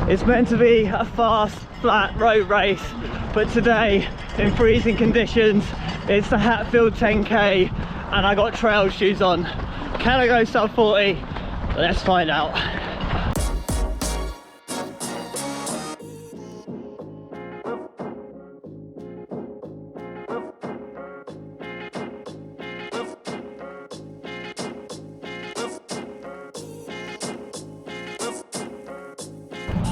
It's meant to be a fast, flat road race, but today, in freezing conditions, it's the Hatfield 10K, and I got trail shoes on. Can I go sub 40? Let's find out.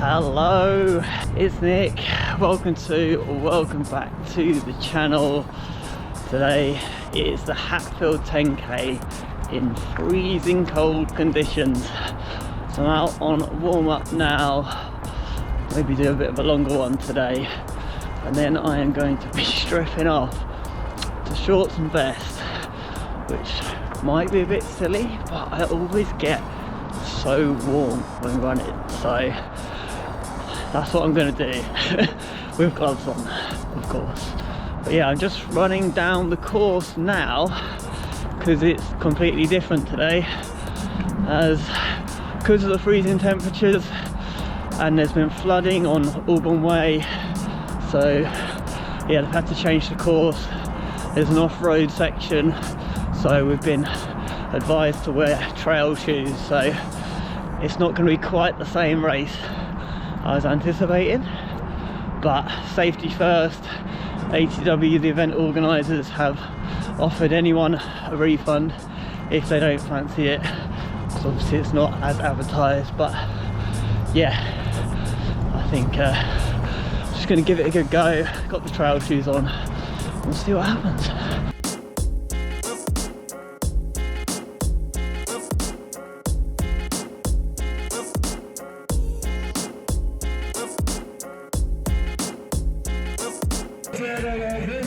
Hello, it's Nick. Welcome back to the channel. Today is the Hatfield 10K in freezing cold conditions. So I'm out on warm up now. Maybe do a bit of a longer one today, and then I am going to be stripping off to shorts and vest, which might be a bit silly, but I always get so warm when running, so that's what I'm gonna do with gloves on, of course. But yeah, I'm just running down the course now because it's completely different today, because of the freezing temperatures, and there's been flooding on Alb Way. So yeah, they've had to change the course. There's an off-road section, so we've been advised to wear trail shoes. So it's not going to be quite the same race I was anticipating, but safety first. ATW, the event organisers, have offered anyone a refund if they don't fancy it. So obviously it's not as advertised, but yeah, I think I'm just going to give it a good go. Got the trail shoes on, we'll see what happens.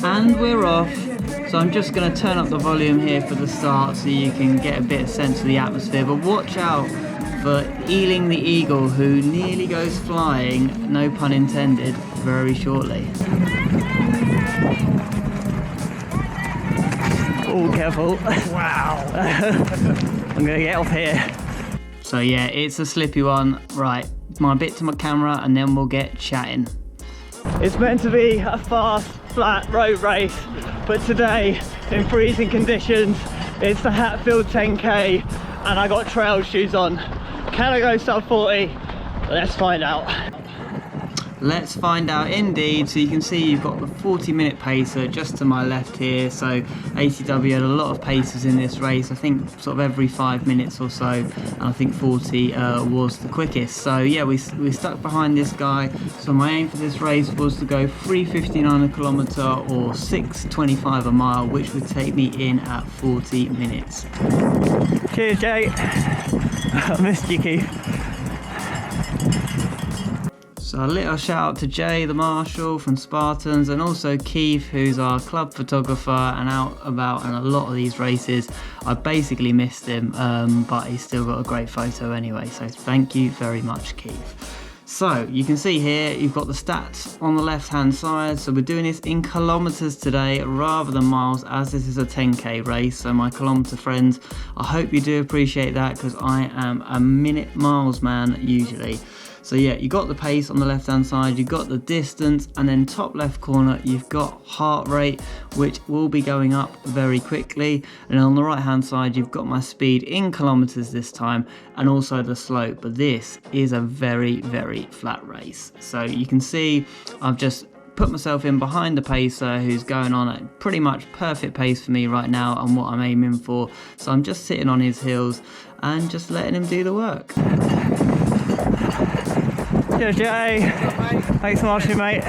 And we're off. So I'm just going to turn up the volume here for the start so you can get a bit of sense of the atmosphere, but watch out for Ealing the Eagle, who nearly goes flying, no pun intended, very shortly. Oh, careful. Wow. I'm going to get off here. So yeah, it's a slippy one. Right, my bit to my camera and then we'll get chatting. It's meant to be a fast, flat road race, but today, in freezing conditions, it's the Hatfield 10K, and I got trail shoes on. Can I go sub 40? Let's find out. Let's find out indeed. So you can see you've got the 40-minute pacer just to my left here. So ATW had a lot of pacers in this race, I think sort of every 5 minutes or so, and I think 40 was the quickest. So yeah, we stuck behind this guy. So my aim for this race was to go 3:59 a kilometre or 6:25 a mile, which would take me in at 40 minutes. Cheers, Jay. I missed you, Keith. So a little shout out to Jay, the marshal from Spartans, and also Keith, who's our club photographer and out about in a lot of these races. I basically missed him, but he's still got a great photo anyway, so thank you very much, Keith. So you can see here, you've got the stats on the left hand side. So we're doing this in kilometres today rather than miles, as this is a 10K race. So my kilometre friends, I hope you do appreciate that, because I am a minute miles man usually. So yeah, you got the pace on the left hand side, you've got the distance, and then top left corner you've got heart rate, which will be going up very quickly. And on the right hand side you've got my speed in kilometers this time, and also the slope. But this is a very, very flat race. So you can see I've just put myself in behind the pacer, who's going on at pretty much perfect pace for me right now and what I'm aiming for. So I'm just sitting on his heels and just letting him do the work. Cheers, Jay. Thanks for watching, mate.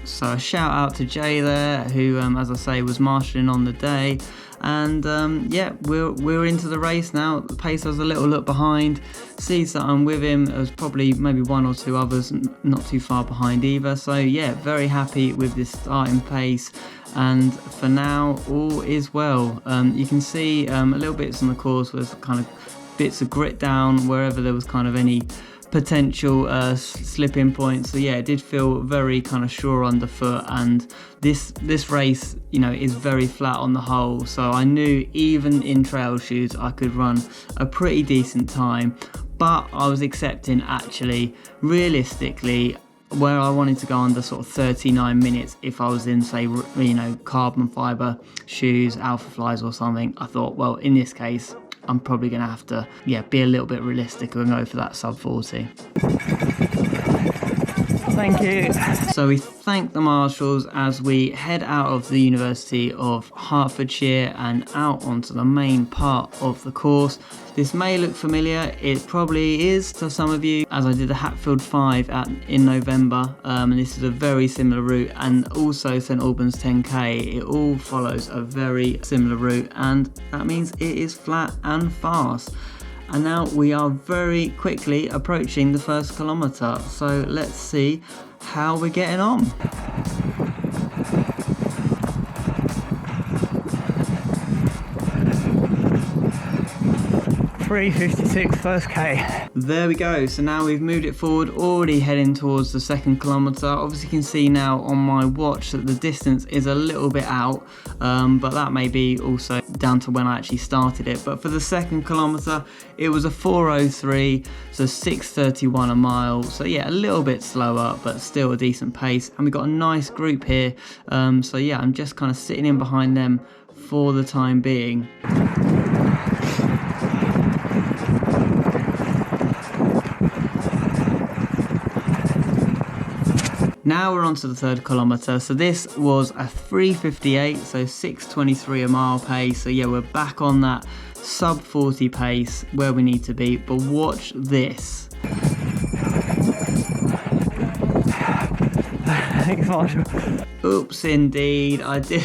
So a shout out to Jay there, who, as I say, was marshalling on the day. And yeah, we're into the race now. The pacer's a little look behind. Sees that I'm with him. There's probably maybe one or two others not too far behind either. So yeah, very happy with this starting pace. And for now, all is well. You can see a little bits on the course with kind of bits of grit down wherever there was kind of any potential slip-in points. So yeah, it did feel very kind of sure underfoot, and this race, you know, is very flat on the whole. So I knew even in trail shoes I could run a pretty decent time, but I was accepting actually, realistically, where I wanted to go under sort of 39 minutes if I was in, say, you know, carbon fiber shoes, Alpha Flies or something. I thought, well, in this case, I'm probably going to have to, be a little bit realistic and go for that sub 40. Thank you. So we thank the marshals as we head out of the University of Hertfordshire and out onto the main part of the course. This may look familiar, it probably is to some of you, as I did the Hatfield 5 in November, and this is a very similar route, and also St Albans 10K. It all follows a very similar route, and that means it is flat and fast. And now we are very quickly approaching the first kilometre, so let's see how we're getting on. 3:56 first K. There we go, so now we've moved it forward, already heading towards the second kilometre. Obviously you can see now on my watch that the distance is a little bit out, but that may be also down to when I actually started it. But for the second kilometre, it was a 4:03, so 6:31 a mile. So yeah, a little bit slower, but still a decent pace. And we've got a nice group here. So yeah, I'm just kind of sitting in behind them for the time being. Now we're on to the third kilometre, so this was a 3:58, so 6:23 a mile pace. So yeah, we're back on that sub 40 pace where we need to be, but watch this. Thanks, Marshall. Oops, indeed. I did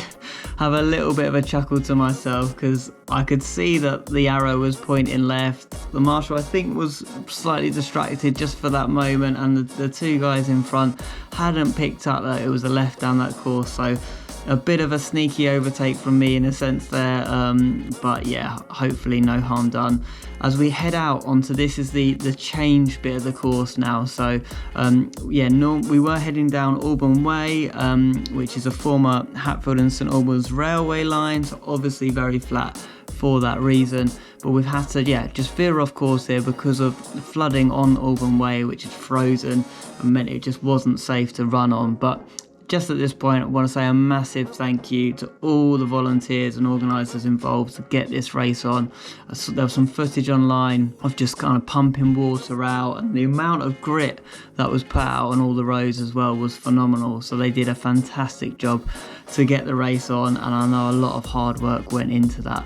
have a little bit of a chuckle to myself because I could see that the arrow was pointing left. The marshal, I think, was slightly distracted just for that moment, and the two guys in front hadn't picked up that it was a left down that course. So a bit of a sneaky overtake from me in a sense there, but yeah, hopefully no harm done. As we head out onto this is the change bit of the course now. So we were heading down Auburn Way, which is a former Hatfield and St Albans railway line, so obviously very flat for that reason, but we've had to just veer off course here because of the flooding on Auburn Way, which is frozen and meant it just wasn't safe to run on. But just at this point, I want to say a massive thank you to all the volunteers and organisers involved to get this race on. There was some footage online of just kind of pumping water out, and the amount of grit that was put out on all the roads as well was phenomenal. So they did a fantastic job to get the race on, and I know a lot of hard work went into that.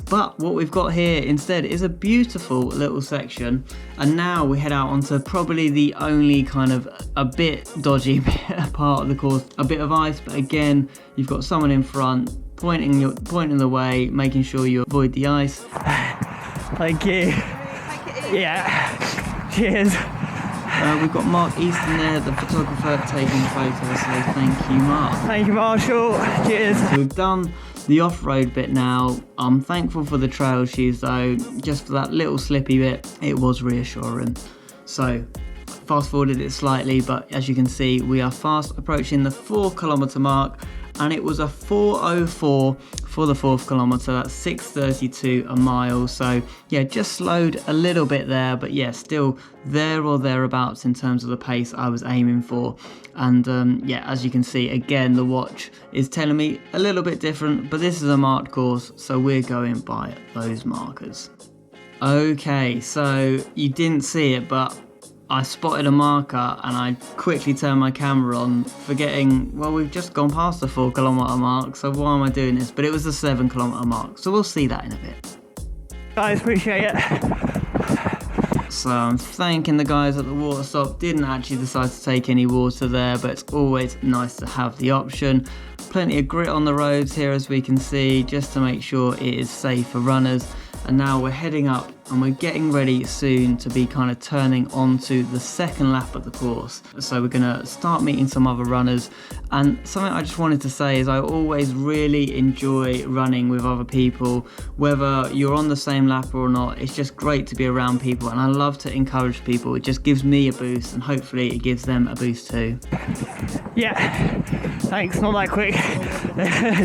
But what we've got here instead is a beautiful little section, and now we head out onto probably the only kind of a bit dodgy part of the course. A bit of ice, but again, you've got someone in front pointing the way, making sure you avoid the ice. Thank you. Yeah. Cheers. We've got Mark Easton there, the photographer, taking photos, so thank you, Mark. Thank you, Marshall. Cheers. So we've done the off-road bit now. I'm thankful for the trail shoes though, just for that little slippy bit, it was reassuring. So fast forwarded it slightly, but as you can see, we are fast approaching the 4 kilometre mark, and it was a 4:04 for the 4th kilometre. That's 6:32 a mile. So yeah, just slowed a little bit there, but yeah, still there or thereabouts in terms of the pace I was aiming for. And as you can see, again, the watch is telling me a little bit different, but this is a marked course, so we're going by those markers. Okay, so you didn't see it, but I spotted a marker and I quickly turned my camera on, forgetting, well, we've just gone past the 4 kilometre mark, so why am I doing this? But it was the 7 kilometre mark, so we'll see that in a bit. Guys, appreciate it. So I'm thanking the guys at the water stop. Didn't actually decide to take any water there, but it's always nice to have the option. Plenty of grit on the roads here, as we can see, just to make sure it is safe for runners. And now we're heading up and we're getting ready soon to be kind of turning onto the second lap of the course. So we're gonna start meeting some other runners. And something I just wanted to say is I always really enjoy running with other people, whether you're on the same lap or not. It's just great to be around people, and I love to encourage people. It just gives me a boost, and hopefully it gives them a boost too. Yeah, Thanks, not that quick.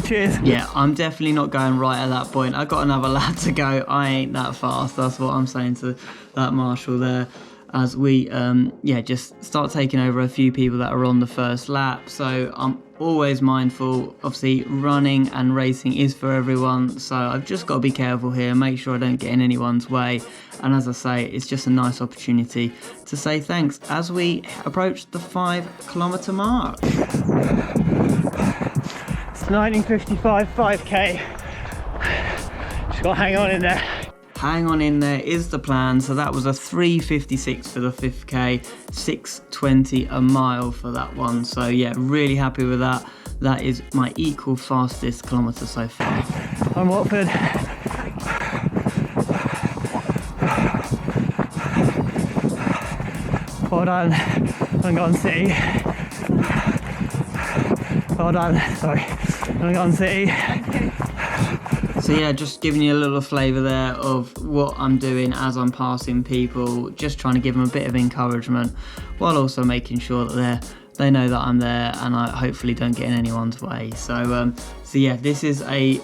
Cheers. Yeah, I'm definitely not going right at that point. I got another lap to go. I ain't that fast. That's what I'm saying to that marshal there. As we, just start taking over a few people that are on the first lap. So I'm always mindful. Obviously, running and racing is for everyone. So I've just got to be careful here, make sure I don't get in anyone's way. And as I say, it's just a nice opportunity to say thanks as we approach the 5 kilometre mark. It's 19:55 5k. Just got to hang on in there. Hang on in there is the plan. So that was a 3:56 for the 5k, 6:20 a mile for that one. So yeah, really happy with that. That is my equal fastest kilometre so far. I'm Watford. Well done, Lungon City. Well done, sorry, Lungon City. So yeah, just giving you a little flavour there of what I'm doing as I'm passing people, just trying to give them a bit of encouragement while also making sure that they know that I'm there and I hopefully don't get in anyone's way. So yeah, this is a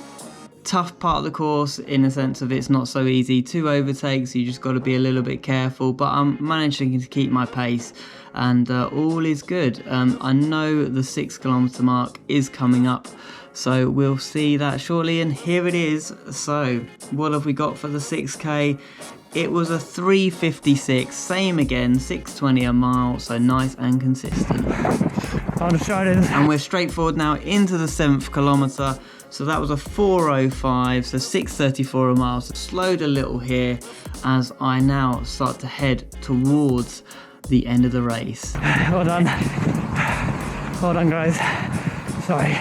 tough part of the course in the sense of it's not so easy to overtake, so you just got to be a little bit careful, but I'm managing to keep my pace and all is good. I know the 6 kilometre mark is coming up, so we'll see that shortly, and here it is. So what have we got for the 6k? It was a 3:56, same again, 6:20 a mile, so nice and consistent. And we're straight forward now into the 7th kilometre. So that was a 4:05, so 6:34 a mile. So slowed a little here as I now start to head towards the end of the race. Well done. Well done, guys. Sorry.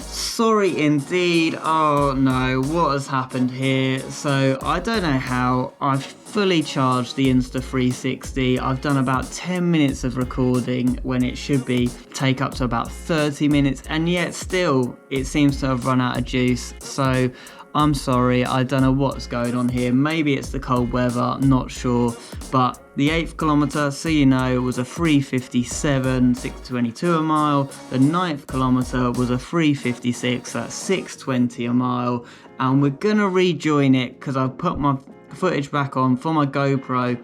Sorry indeed. Oh no, what has happened here? So I don't know how I've fully charged the Insta360. I've done about 10 minutes of recording when it should be take up to about 30 minutes, and yet still it seems to have run out of juice. So I'm sorry, I don't know what's going on here. Maybe it's the cold weather, not sure. But the 8th kilometre, so you know, was a 3:57, 6:22 a mile. The 9th kilometre was a 3:56, that's 6:20 a mile. And we're gonna rejoin it because I've put my footage back on for my GoPro.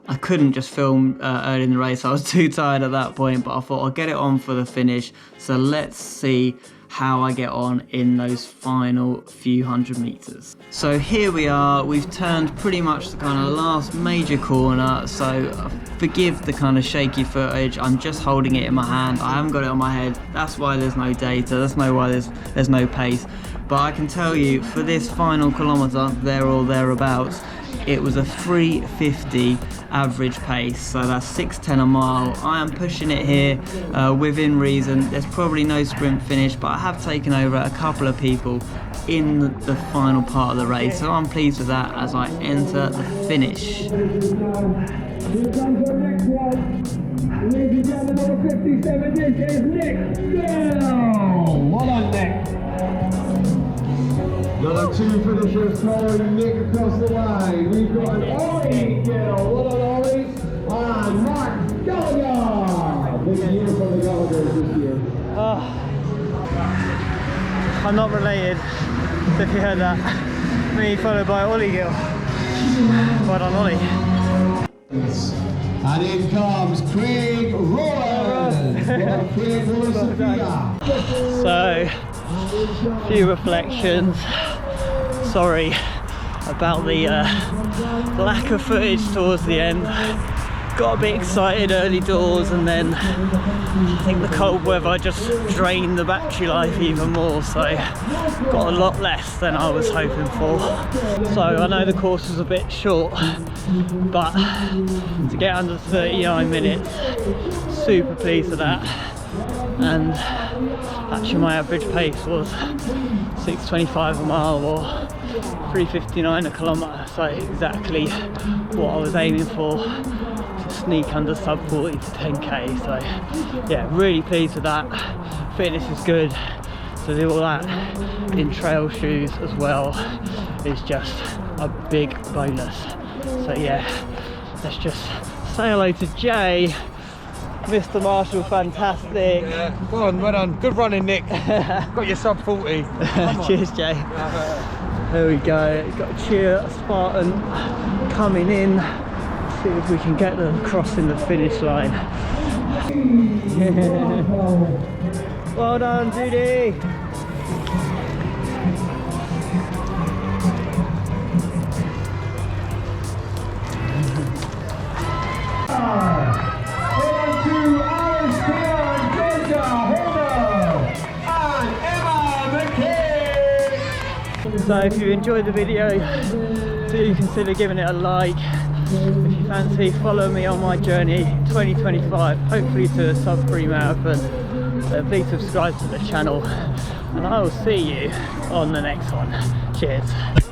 I couldn't just film early in the race, I was too tired at that point, but I thought I'll get it on for the finish. So let's see how I get on in those final few hundred meters. So here we are, we've turned pretty much the kind of last major corner, so forgive the kind of shaky footage. I'm just holding it in my hand, I haven't got it on my head. That's why there's no data, that's why there's no pace. But I can tell you, for this final kilometer, there or thereabouts, it was a 3:50 average pace, so that's 6:10 a mile. I am pushing it here within reason. There's probably no sprint finish, but I have taken over a couple of people in the final part of the race, so I'm pleased with that as I enter the finish. Here comes the next one. Ladies and gentlemen, number 57, this is Nick. Well done, Nick. Number 2 finishers following Nick across the line. We've got an Ollie Gill. Well done, Ollie. And Mark Gallagher. Big year for the Gallaghers this year. I'm not related, if you heard that. Me followed by Ollie Gill. Well done, Ollie. And in comes Craig Rowland. Craig Rowland. So, a few reflections. Sorry about the lack of footage towards the end. Got a bit excited early doors, and then I think the cold weather just drained the battery life even more, so got a lot less than I was hoping for. So I know the course was a bit short, but to get under 39 minutes, super pleased with that. And actually my average pace was 6:25 a mile or 3:59 a kilometre, so exactly what I was aiming for, to sneak under sub-40 to 10k. So yeah, really pleased with that. Fitness is good, to do all that in trail shoes as well is just a big bonus. So yeah, let's just say hello to Jay Mr. Marshall, fantastic. Yeah. Go on, well done. Good running, Nick. Got your sub-40. Cheers, Jay. There we go. Got a cheer Spartan coming in. See if we can get them crossing the finish line. Well done, Judy. So if you enjoyed the video, do consider giving it a like. If you fancy, follow me on my journey 2025, hopefully to a sub-3 marathon. Please subscribe to the channel, and I will see you on the next one. Cheers.